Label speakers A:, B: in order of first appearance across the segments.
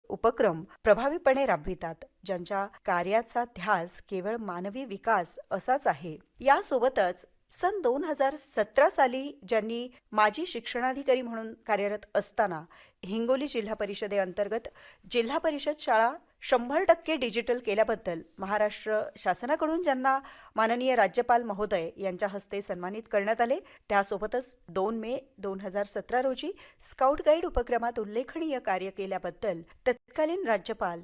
A: उपक्रम प्रभावीपणे राबवितात, ज्यांच्या कार्याचा ध्यास केवळ मानवी विकास असाच आहे. यासोबतच सन 2017 साली ज्यांनी माजी शिक्षणाधिकारी म्हणून कार्यरत असताना हिंगोली जिल्हा परिषदेअंतर्गत जिल्हा परिषद शाळा 100% डिजिटल केल्याबद्दल महाराष्ट्र शासनाकडून ज्यांना माननीय राज्यपाल महोदय यांच्या हस्ते सन्मानित करण्यात आले, त्यासोबतच 2 मे 2017 रोजी स्काउट गाईड उपक्रमात उल्लेखनीय कार्य केल्याबद्दल तत्कालीन राज्यपाल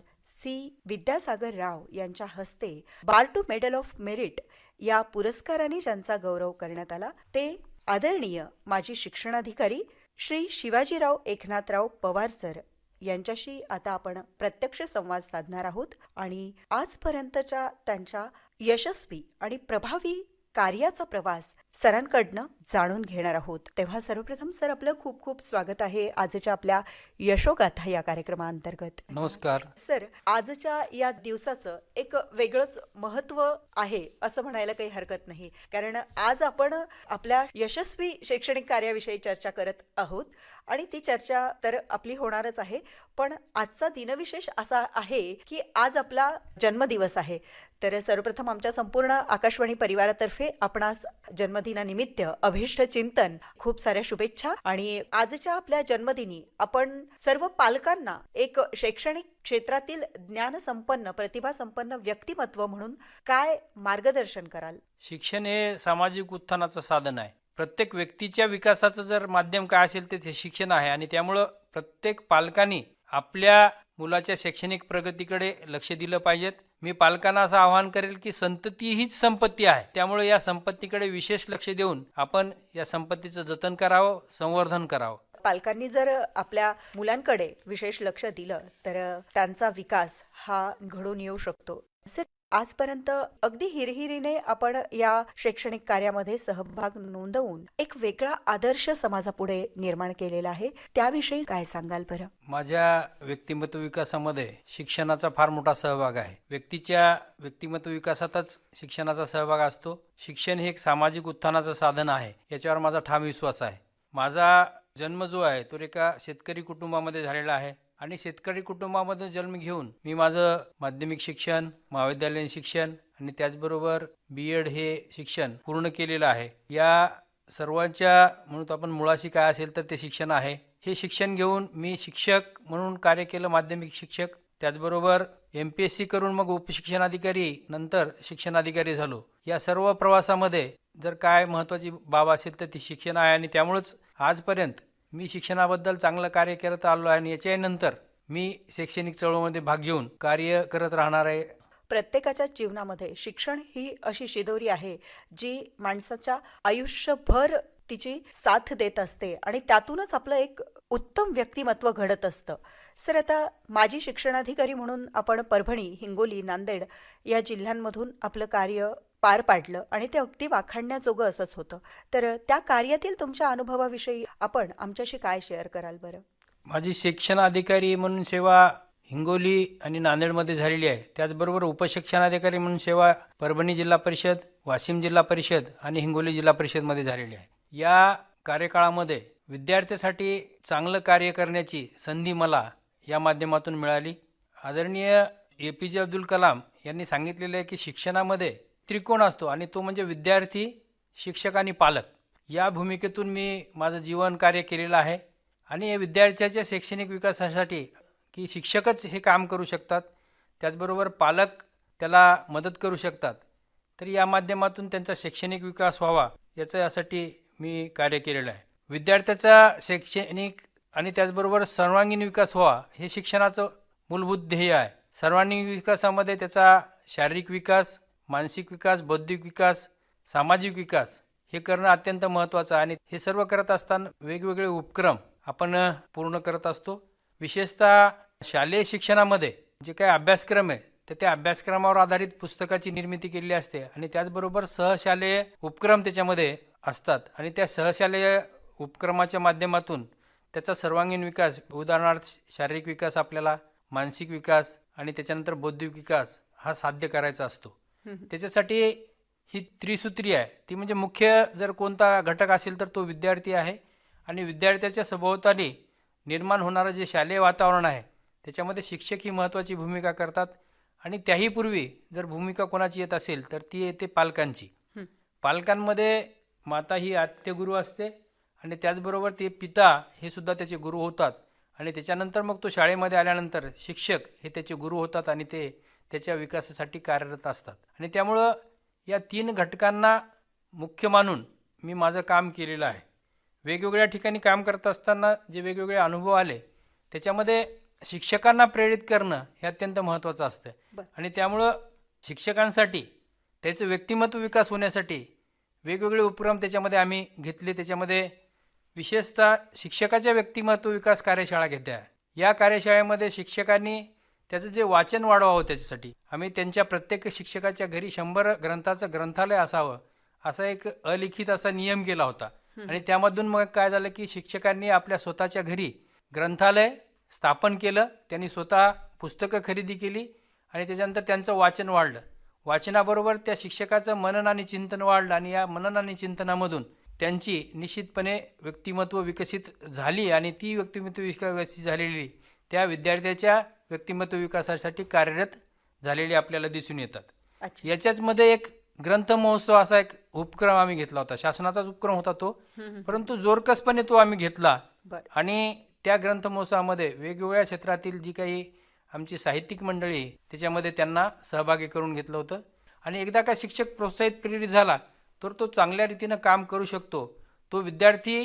A: विद्यासागर राव यांच्या हस्ते बार टू मेडल ऑफ मेरिट या पुरस्काराने ज्यांचा गौरव करण्यात आला, ते आदरणीय माजी शिक्षणाधिकारी श्री शिवाजीराव एकनाथराव पवार सर यांच्याशी आता आपण प्रत्यक्ष संवाद साधणार आहोत आणि आजपर्यंतच्या त्यांच्या यशस्वी आणि प्रभावी कार्याचा प्रवास सरांकडनं जाणून घेणार आहोत. तेव्हा सर्वप्रथम सर, आपलं खूप खूप स्वागत आहे आजच्या आपल्या यशोगाथा या कार्यक्रमाअंतर्गत.
B: नमस्कार
A: सर, आजच्या या दिवसाचं एक वेगळंच महत्त्व आहे असं म्हणायला काही हरकत नाही, कारण आज आपण आपल्या यशस्वी शैक्षणिक कार्याविषयी चर्चा करत आहोत आणि ती चर्चा तर आपली होणारच आहे. पण आजचा दिनविशेष असा आहे की आज आपला जन्मदिवस आहे. तर सर्वप्रथम आमच्या संपूर्ण आकाशवाणी परिवारातर्फे आपणास जन्मदिनानिमित्त अभिष्ट चिंतन, खूप साऱ्या शुभेच्छा. आणि आजच्या आपल्या जन्मदिनी आपण सर्व पालकांना एक शैक्षणिक क्षेत्रातील ज्ञानसंपन्न, प्रतिभासंपन्न व्यक्तिमत्व म्हणून काय मार्गदर्शन कराल?
B: शिक्षण हे सामाजिक उत्थानाचं साधन आहे. प्रत्येक व्यक्तीच्या विकासाचं जर माध्यम काय असेल ते शिक्षण आहे आणि त्यामुळं प्रत्येक पालकांनी आपल्या मुलाच्या शैक्षणिक प्रगतीकडे लक्ष दिलं पाहिजेत. मी पालकांना असं आवाहन करेल की संतती हीच संपत्ती आहे, त्यामुळे या संपत्तीकडे विशेष लक्ष देऊन आपण या संपत्तीचं जतन करावं, संवर्धन करावं.
A: पालकांनी जर आपल्या मुलांकडे विशेष लक्ष दिलं तर त्यांचा विकास हा घडून येऊ शकतो. सर, आजपर्यंत अगदी हिरहिरीने आपण या शैक्षणिक कार्यामध्ये सहभाग नोंदवून एक वेगळा आदर्श समाजापुढे निर्माण केलेला आहे, त्याविषयी काय सांगाल बरं?
B: माझ्या व्यक्तिमत्व विकासामध्ये शिक्षणाचा फार मोठा सहभाग आहे. व्यक्तीच्या व्यक्तिमत्व विकासातच शिक्षणाचा सहभाग असतो. शिक्षण हे एक सामाजिक उत्थानाचं साधन आहे, याच्यावर माझा ठाम विश्वास आहे. माझा जन्म जो आहे तो एका शेतकरी कुटुंबामध्ये झालेला आहे आणि शेतकरी कुटुंबामध्ये जन्म घेऊन मी माझं माध्यमिक शिक्षण, महाविद्यालयीन शिक्षण आणि त्याचबरोबर BEd हे शिक्षण पूर्ण केलेलं आहे. या सर्वांच्या म्हणून आपण मुळाशी काय असेल तर ते शिक्षण आहे. हे शिक्षण घेऊन मी शिक्षक म्हणून कार्य केलं, माध्यमिक शिक्षक. त्याचबरोबर MPSC करून मग उपशिक्षणाधिकारी, नंतर शिक्षणाधिकारी झालो. या सर्व प्रवासामध्ये जर काय महत्त्वाची बाब असेल तर ती शिक्षण आहे आणि त्यामुळेच आजपर्यंत मी शिक्षणाबद्दल चांगलं कार्य करत आलो आहे आणि याच्यानंतर मी शैक्षणिक चळवळीमध्ये भाग घेऊन कार्य करत राहणार आहे.
A: प्रत्येकाच्या जीवनामध्ये शिक्षण ही अशी शिदोरी आहे जी माणसाच्या आयुष्यभर तिची साथ देत असते आणि त्यातूनच आपलं एक उत्तम व्यक्तिमत्व घडत असतं. सर, आता माजी शिक्षणाधिकारी म्हणून आपण परभणी, हिंगोली, नांदेड या जिल्ह्यांमधून आपलं कार्य पार पाडलं आणि ते अगदी वाखाणण्याजोगं असंच होतं. तर त्या कार्यातील तुमच्या अनुभवाविषयी आपण आमच्याशी काय शेअर कराल बरं?
B: माझी शिक्षणाधिकारी म्हणून सेवा हिंगोली आणि नांदेडमध्ये झालेली आहे. त्याचबरोबर उपशिक्षणाधिकारी म्हणून सेवा परभणी जिल्हा परिषद, वाशिम जिल्हा परिषद आणि हिंगोली जिल्हा परिषदमध्ये झालेली आहे. या कार्यकाळामध्ये विद्यार्थ्यांसाठी चांगलं कार्य करण्याची संधी मला या माध्यमातून मिळाली. आदरणीय APJ अब्दुल कलाम यांनी सांगितलेलं आहे की शिक्षणामध्ये त्रिकोण असतो आणि तो म्हणजे विद्यार्थी, शिक्षक आणि पालक. या भूमिकेतून मी माझं जीवन कार्य केलेलं आहे आणि या विद्यार्थ्याच्या शैक्षणिक विकासासाठी की शिक्षकच हे काम करू शकतात, त्याचबरोबर पालक त्याला मदत करू शकतात. तर या माध्यमातून त्यांचा शैक्षणिक विकास व्हावा यासाठी मी कार्य केलेलं आहे. विद्यार्थ्याचा शैक्षणिक आणि त्याचबरोबर सर्वांगीण विकास व्हावा हे शिक्षणाचं मूलभूत ध्येय आहे. सर्वांगीण विकासामध्ये त्याचा शारीरिक विकास, मानसिक विकास, बौद्धिक विकास, सामाजिक विकास हे करणं अत्यंत महत्त्वाचं आहे आणि हे सर्व करत असताना वेगवेगळे उपक्रम आपण पूर्ण करत असतो. विशेषतः शालेय शिक्षणामध्ये जे काही अभ्यासक्रम आहे तर त्या अभ्यासक्रमावर आधारित पुस्तकाची निर्मिती केलेली असते आणि त्याचबरोबर सहशालेय उपक्रम त्याच्यामध्ये असतात आणि त्या सहशालेय उपक्रमाच्या माध्यमातून त्याचा सर्वांगीण विकास, उदाहरणार्थ शारीरिक विकास, आपल्याला मानसिक विकास आणि त्याच्यानंतर बौद्धिक विकास हा साध्य करायचा असतो. त्याच्यासाठी ही त्रिसूत्री आहे, ती म्हणजे मुख्य जर कोणता घटक असेल तर तो विद्यार्थी आहे आणि विद्यार्थ्याच्या सभोवताली निर्माण होणारं जे शालेय वातावरण आहे त्याच्यामध्ये शिक्षक ही महत्त्वाची भूमिका करतात आणि त्याही पूर्वी जर भूमिका कोणाची येत असेल तर ती येते पालकांची. पालकांमध्ये माता ही आद्यगुरू असते आणि त्याचबरोबर ते पिता हे सुद्धा त्याचे गुरु होतात आणि त्याच्यानंतर मग तो शाळेमध्ये आल्यानंतर शिक्षक हे त्याचे गुरु होतात आणि ते त्याच्या विकासासाठी कार्यरत असतात. आणि त्यामुळं या 3 घटकांना मुख्य मानून मी माझं काम केलेलं आहे. वेगवेगळ्या ठिकाणी काम करत असताना जे वेगवेगळे अनुभव आले त्याच्यामध्ये शिक्षकांना प्रेरित करणं हे अत्यंत महत्त्वाचं असतं. आणि त्यामुळं शिक्षकांसाठी त्याचं व्यक्तिमत्व विकास होण्यासाठी वेगवेगळे उपक्रम त्याच्यामध्ये आम्ही घेतले. त्याच्यामध्ये विशेषतः शिक्षकाच्या व्यक्तिमत्व विकास कार्यशाळा घेतल्या. या कार्यशाळेमध्ये शिक्षकांनी त्याचं जे वाचन वाढवावं त्याच्यासाठी आम्ही त्यांच्या प्रत्येक शिक्षकाच्या घरी 100 ग्रंथाचं ग्रंथालय असावं असा एक अलिखित असा नियम केला होता. आणि त्यामधून मग काय झालं की शिक्षकांनी आपल्या स्वतःच्या घरी ग्रंथालय स्थापन केलं. त्यांनी स्वतः पुस्तकं खरेदी केली आणि त्याच्यानंतर त्यांचं वाचन वाढलं. वाचनाबरोबर त्या शिक्षकाचं मनन आणि चिंतन वाढलं आणि या मनन आणि चिंतनामधून त्यांची निश्चितपणे व्यक्तिमत्व विकसित झाली आणि ती व्यक्तिमत्व विकसित झालेली त्या विद्यार्थ्याच्या व्यक्तिमत्व विकासासाठी कार्यरत झालेली आपल्याला दिसून येतात. याच्याचमध्ये एक ग्रंथ महोत्सव असा एक उपक्रम आम्ही घेतला होता. शासनाचाच उपक्रम होता तो, परंतु जोरकसपणे तो आम्ही घेतला आणि त्या ग्रंथ महोत्सवामध्ये वेगवेगळ्या क्षेत्रातील जी काही आमची साहित्यिक मंडळी त्याच्यामध्ये त्यांना सहभागी करून घेतलं होतं. आणि एकदा का शिक्षक प्रोत्साहित प्रेरित झाला तर तो चांगल्या रीतीनं काम करू शकतो. तो विद्यार्थी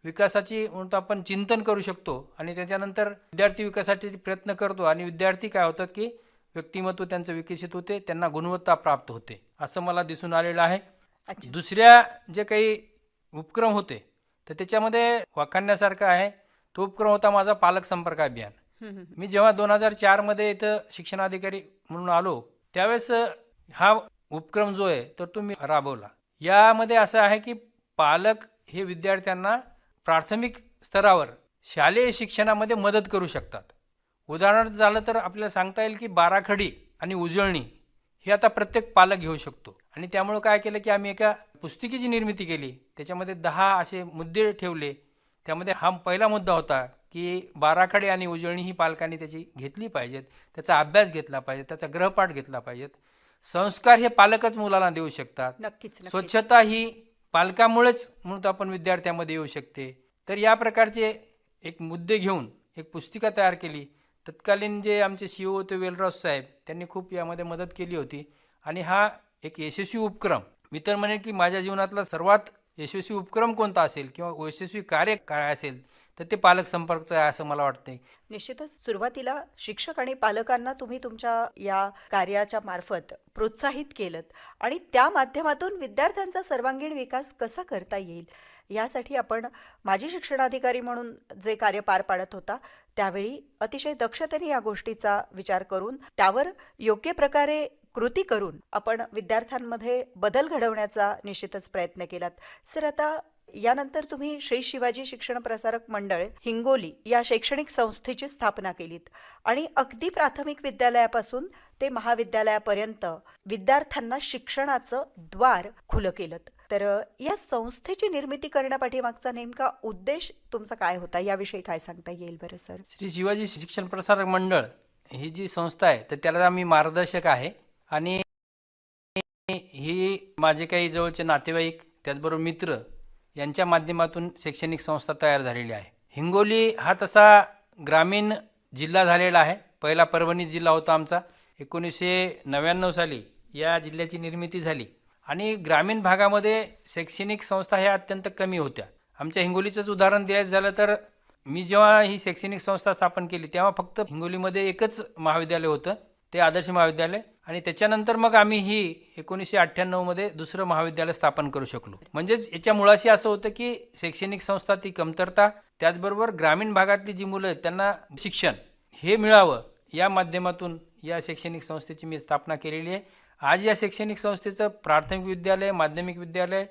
B: विकासाची म्हणतो आपण चिंतन करू शकतो आणि त्याच्यानंतर विद्यार्थी विकासासाठी प्रयत्न करतो आणि विद्यार्थी काय होतात की व्यक्तिमत्व त्यांचं विकसित होते, त्यांना गुणवत्ता प्राप्त होते असं मला दिसून आलेलं आहे. दुसऱ्या जे काही उपक्रम होते तर त्याच्यामध्ये वाखाणण्यासारखं आहे तो उपक्रम होता माझा पालक संपर्क अभियान. मी जेव्हा 2004 मध्ये इथं शिक्षणाधिकारी म्हणून आलो त्यावेळेस हा उपक्रम जो आहे तर तो मी राबवला. यामध्ये असं आहे की पालक हे विद्यार्थ्यांना प्राथमिक स्तरावर शालेय शिक्षणामध्ये मदत करू शकतात. उदाहरण झालं तर आपल्याला सांगता येईल की बाराखडी आणि उजळणी हे आता प्रत्येक पालक घेऊ शकतो. आणि त्यामुळे काय केलं की आम्ही एका पुस्तिकेची निर्मिती केली. त्याच्यामध्ये 10 असे मुद्दे ठेवले. त्यामध्ये हा पहिला मुद्दा होता की बाराखडी आणि उजळणी ही पालकांनी त्याची घेतली पाहिजेत, त्याचा अभ्यास घेतला पाहिजे, त्याचा गृहपाठ घेतला पाहिजेत. संस्कार हे पालकच मुलांना देऊ शकतात. स्वच्छता ही पालकामुळेच म्हणून आपण विद्यार्थ्यांमध्ये येऊ शकते. तर या प्रकारचे एक मुद्दे घेऊन एक पुस्तिका तयार केली. तत्कालीन जे आमचे CEO होते वेलराव साहेब त्यांनी खूप यामध्ये मदत केली होती आणि हा एक यशस्वी उपक्रम मी तर म्हणेन की माझ्या जीवनातला सर्वात यशस्वी उपक्रम कोणता असेल किंवा यशस्वी कार्य काय असेल तर ते पालक संपर्कचं आहे असं मला वाटतंय.
A: निश्चितच सुरुवातीला शिक्षक आणि पालकांना तुम्ही तुमच्या या कार्याच्या मार्फत प्रोत्साहित केलत आणि त्या माध्यमातून विद्यार्थ्यांचा सर्वांगीण विकास कसा करता येईल यासाठी आपण माजी शिक्षणाधिकारी म्हणून जे कार्य पार पाडत होता त्यावेळी अतिशय दक्षतेने या गोष्टीचा विचार करून त्यावर योग्य प्रकारे कृती करून आपण विद्यार्थ्यांमध्ये बदल घडवण्याचा निश्चितच प्रयत्न केलात. सर, आता यानंतर तुम्ही श्री शिवाजी शिक्षण प्रसारक मंडळ हिंगोली या शैक्षणिक संस्थेची स्थापना केलीत आणि अगदी प्राथमिक विद्यालयापासून ते महाविद्यालयापर्यंत विद्यार्थ्यांना शिक्षणाचं द्वार खुलं केलं. तर या संस्थेची निर्मिती करण्यापाठीमागचा नेमका उद्देश तुमचा काय होता याविषयी काय सांगता येईल बरं सर?
B: श्री शिवाजी शिक्षण प्रसारक मंडळ ही जी संस्था आहे तर त्याला मी मार्गदर्शक आहे आणि ही माझे काही जवळचे नातेवाईक त्याचबरोबर मित्र यांच्या माध्यमातून शैक्षणिक संस्था तयार झालेली आहे. हिंगोली हा तसा ग्रामीण जिल्हा झालेला आहे. पहिला परभणी जिल्हा होता आमचा. 1999 साली या जिल्ह्याची निर्मिती झाली आणि ग्रामीण भागामध्ये शैक्षणिक संस्था ह्या अत्यंत कमी होत्या. आमच्या हिंगोलीचंच उदाहरण द्यायचं झालं तर मी जेव्हा ही शैक्षणिक संस्था स्थापन केली तेव्हा फक्त हिंगोलीमध्ये एकच महाविद्यालय होतं, ते आदर्श महाविद्यालय. आणि त्याच्यानंतर मग आम्ही ही 1998 मध्ये दुसरं महाविद्यालय स्थापन करू शकलो. म्हणजेच याच्या मुळाशी असं होतं की शैक्षणिक संस्था ती कमतरता, त्याचबरोबर ग्रामीण भागातली जी मुलं आहेत त्यांना शिक्षण हे मिळावं या माध्यमातून या शैक्षणिक संस्थेची मी स्थापना केलेली आहे. आज या शैक्षणिक संस्थेचं प्राथमिक विद्यालय, माध्यमिक विद्यालय,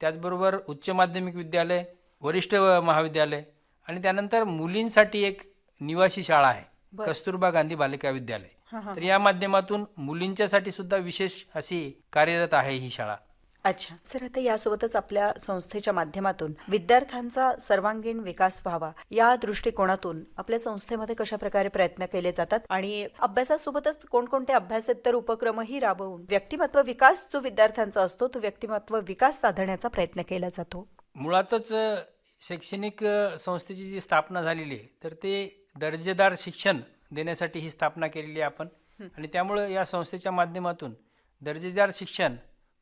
B: त्याचबरोबर उच्च माध्यमिक विद्यालय, वरिष्ठ महाविद्यालय आणि त्यानंतर मुलींसाठी एक निवासी शाळा आहे, कस्तुरबा गांधी बालिका विद्यालय. तर या माध्यमातून मुलींच्यासाठी सुद्धा विशेष अशी कार्यरत आहे ही शाळा.
A: अच्छा सर, आता यासोबतच आपल्या संस्थेच्या माध्यमातून विद्यार्थ्यांचा सर्वांगीण विकास व्हावा या दृष्टिकोनातून आपल्या संस्थेमध्ये कशा प्रकारे प्रयत्न केले जातात आणि अभ्यासासोबतच कोणकोणते अभ्यासेतर उपक्रमही राबवून व्यक्तिमत्व विकास जो विद्यार्थ्यांचा असतो तो व्यक्तिमत्व विकास साधण्याचा प्रयत्न केला जातो?
B: मुळातच शैक्षणिक संस्थेची जी स्थापना झालेली आहे तर ते दर्जेदार शिक्षण देण्यासाठी ही स्थापना केलेली आहे आपण. आणि त्यामुळं या संस्थेच्या माध्यमातून दर्जेदार शिक्षण,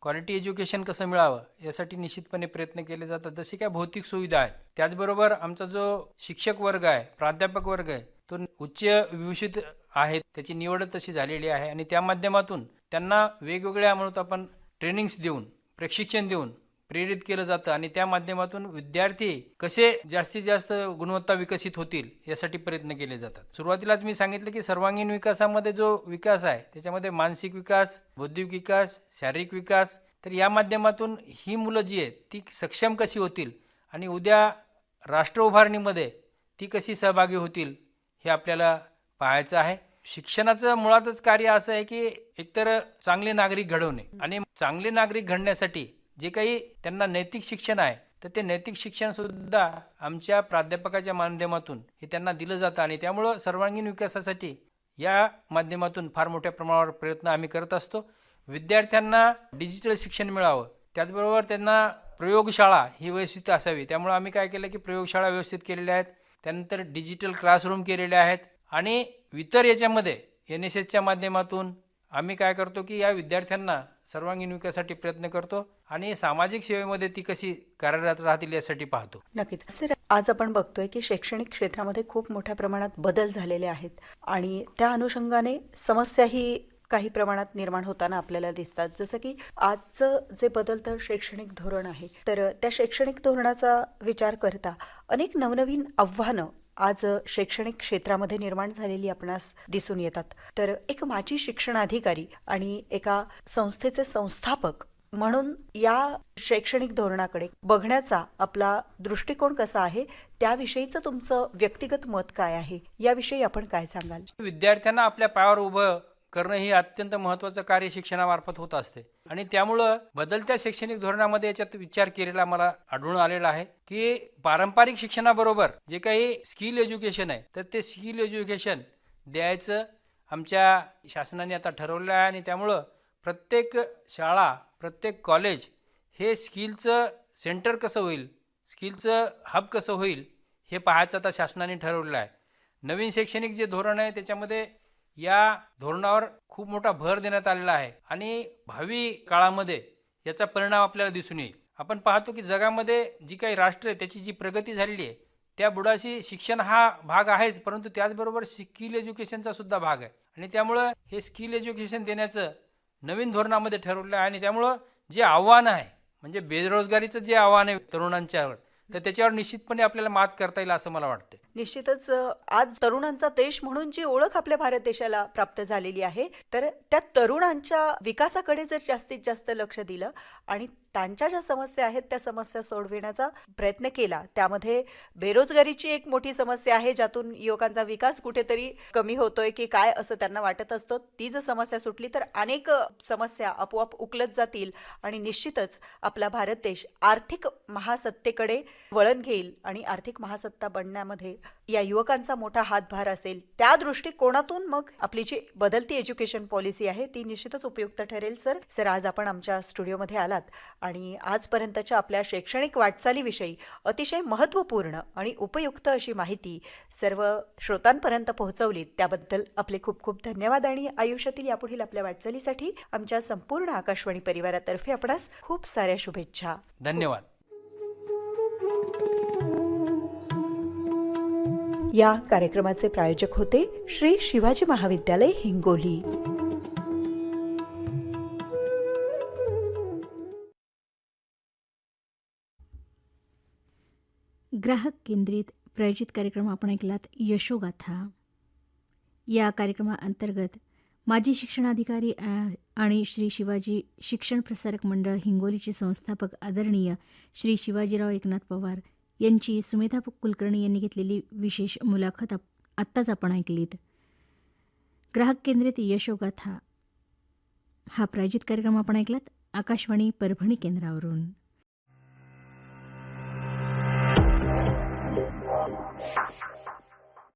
B: क्वालिटी एज्युकेशन कसं मिळावं यासाठी निश्चितपणे प्रयत्न केले जातात. जसे काय भौतिक सुविधा आहेत, त्याचबरोबर आमचा जो शिक्षक वर्ग आहे, प्राध्यापक वर्ग आहे तो उच्च विभूषित आहे, त्याची निवड तशी झालेली आहे. आणि त्या माध्यमातून त्यांना वेगवेगळ्या म्हणतो आपण ट्रेनिंग्स देऊन, प्रशिक्षण देऊन प्रेरित केलं जातं आणि त्या माध्यमातून विद्यार्थी कसे जास्तीत जास्त गुणवत्ता विकसित होतील यासाठी प्रयत्न केले जातात. सुरुवातीलाच मी सांगितलं की सर्वांगीण विकासामध्ये जो विकास आहे त्याच्यामध्ये मानसिक विकास, बौद्धिक विकास, शारीरिक विकास, तर या माध्यमातून ही मुलं जी आहेत ती सक्षम कशी होतील आणि उद्या राष्ट्र उभारणीमध्ये ती कशी सहभागी होतील हे आपल्याला पाहायचं आहे. शिक्षणाचं मुळातच कार्य असं आहे की एकतर चांगले नागरिक घडवणे आणि चांगले नागरिक घडण्यासाठी जे काही त्यांना नैतिक शिक्षण आहे तर ते नैतिक शिक्षण सुद्धा आमच्या प्राध्यापकाच्या माध्यमातून हे त्यांना दिलं जातं. आणि त्यामुळं सर्वांगीण विकासासाठी या माध्यमातून फार मोठ्या प्रमाणावर प्रयत्न आम्ही करत असतो. विद्यार्थ्यांना डिजिटल शिक्षण मिळावं, त्याचबरोबर त्यांना प्रयोगशाळा ही व्यवस्थित असावी. त्यामुळे आम्ही काय केलं की प्रयोगशाळा व्यवस्थित केलेल्या आहेत, त्यानंतर डिजिटल क्लासरूम केलेले आहेत आणि इतर याच्यामध्ये NSSच्या माध्यमातून आम्ही काय करतो की या विद्यार्थ्यांना सर्वांगीण विकासासाठी प्रयत्न करतो आणि सामाजिक सेवेमध्ये ती कशी कार्यरत राहतील यासाठी पाहतो.
A: नक्कीच सर, आज आपण बघतोय की शैक्षणिक क्षेत्रामध्ये खूप मोठ्या प्रमाणात बदल झालेले आहेत आणि त्या अनुषंगाने समस्याही काही प्रमाणात निर्माण होताना आपल्याला दिसतात. जसं की आजचं जे बदलतं शैक्षणिक धोरण आहे तर त्या शैक्षणिक धोरणाचा विचार करता अनेक नवनवीन आव्हानं आज शैक्षणिक क्षेत्रामध्ये निर्माण झालेली आपणास दिसून येतात. तर एक माजी शिक्षणाधिकारी आणि एका संस्थेचे संस्थापक म्हणून या शैक्षणिक धोरणाकडे बघण्याचा आपला दृष्टिकोन कसा आहे, त्याविषयीचं तुमचं व्यक्तिगत मत काय आहे, याविषयी आपण काय सांगाल?
B: विद्यार्थ्यांना आपल्या पायावर उभं करणं हे अत्यंत महत्त्वाचं कार्य शिक्षणामार्फत होत असते आणि त्यामुळं बदलत्या शैक्षणिक धोरणामध्ये याच्यात विचार केलेला मला आढळून आलेला आहे की पारंपरिक शिक्षणाबरोबर जे काही स्किल एज्युकेशन आहे तर ते स्किल एज्युकेशन द्यायचं आमच्या शासनाने आता ठरवलं आहे. आणि त्यामुळं प्रत्येक शाळा, प्रत्येक कॉलेज हे स्किलचं सेंटर कसं होईल, स्किलचं हब कसं होईल हे पाहायचं आता शासनाने ठरवलेलं आहे. नवीन शैक्षणिक जे धोरण आहे त्याच्यामध्ये या धोरणावर खूप मोठा भर देण्यात आलेला आहे आणि भावी काळामध्ये याचा परिणाम आपल्याला दिसून येईल. आपण पाहतो की जगामध्ये जी काही राष्ट्र आहे त्याची जी प्रगती झालेली आहे त्या बुडाशी शिक्षण हा भाग आहेच, परंतु त्याचबरोबर स्किल एज्युकेशनचा सुद्धा भाग आहे. आणि त्यामुळं हे स्किल एज्युकेशन देण्याचं नवीन धोरणामध्ये ठरवलं आहे. आणि त्यामुळं जे आव्हान आहे म्हणजे बेरोजगारीचं जे आव्हान आहे तरुणांच्यावर, तर त्याच्यावर निश्चितपणे आपल्याला मात करता येईल असं मला वाटतं.
A: निश्चितच आज तरुणांचा देश म्हणून जी ओळख आपल्या भारत देशाला प्राप्त झालेली आहे तर त्या तरुणांच्या विकासाकडे जर जास्तीत जास्त लक्ष दिलं आणि त्यांच्या ज्या समस्या आहेत त्या समस्या सोडविण्याचा प्रयत्न केला, त्यामध्ये बेरोजगारीची एक मोठी समस्या आहे ज्यातून युवकांचा विकास कुठेतरी कमी होतोय की काय असं त्यांना वाटत असतं. ती जर समस्या सुटली तर अनेक समस्या आपोआप उकलत जातील आणि निश्चितच आपला भारत देश आर्थिक महासत्तेकडे वळण घेईल आणि आर्थिक महासत्ता बनण्यामध्ये या युवकांचा मोठा हातभार असेल. त्या दृष्टिकोनातून मग आपली जी बदलती एज्युकेशन पॉलिसी आहे ती निश्चितच उपयुक्त ठरेल. सर आज आपण आमच्या स्टुडिओमध्ये आलात आणि आजपर्यंतच्या आपल्या शैक्षणिक वाटचालीविषयी अतिशय महत्त्वपूर्ण आणि उपयुक्त अशी माहिती सर्व श्रोतांपर्यंत पोहोचवलीत, त्याबद्दल आपले खूप खूप धन्यवाद आणि आयुष्यातील यापुढील आपल्या वाटचालीसाठी आमच्या संपूर्ण आकाशवाणी परिवारातर्फे आपणास खूप साऱ्या शुभेच्छा.
B: धन्यवाद.
A: या कार्यक्रमाचे प्रायोजक होते श्री शिवाजी महाविद्यालय हिंगोली.
C: ग्राहक केंद्रित प्रायोजित कार्यक्रम आपण ऐकलात यशोगाथा. या कार्यक्रमाअंतर्गत माजी शिक्षणाधिकारी आणि श्री शिवाजी शिक्षण प्रसारक मंडळ हिंगोलीचे संस्थापक आदरणीय श्री शिवाजीराव एकनाथ पवार यांची सुमेधा कुलकर्णी यांनी घेतलेली विशेष मुलाखत आत्ताच आपण ऐकलीत. ग्राहक केंद्रित यशोगाथा हा प्रायोजित कार्यक्रम आपण ऐकलात. आकाशवाणी परभणी केंद्रावरून.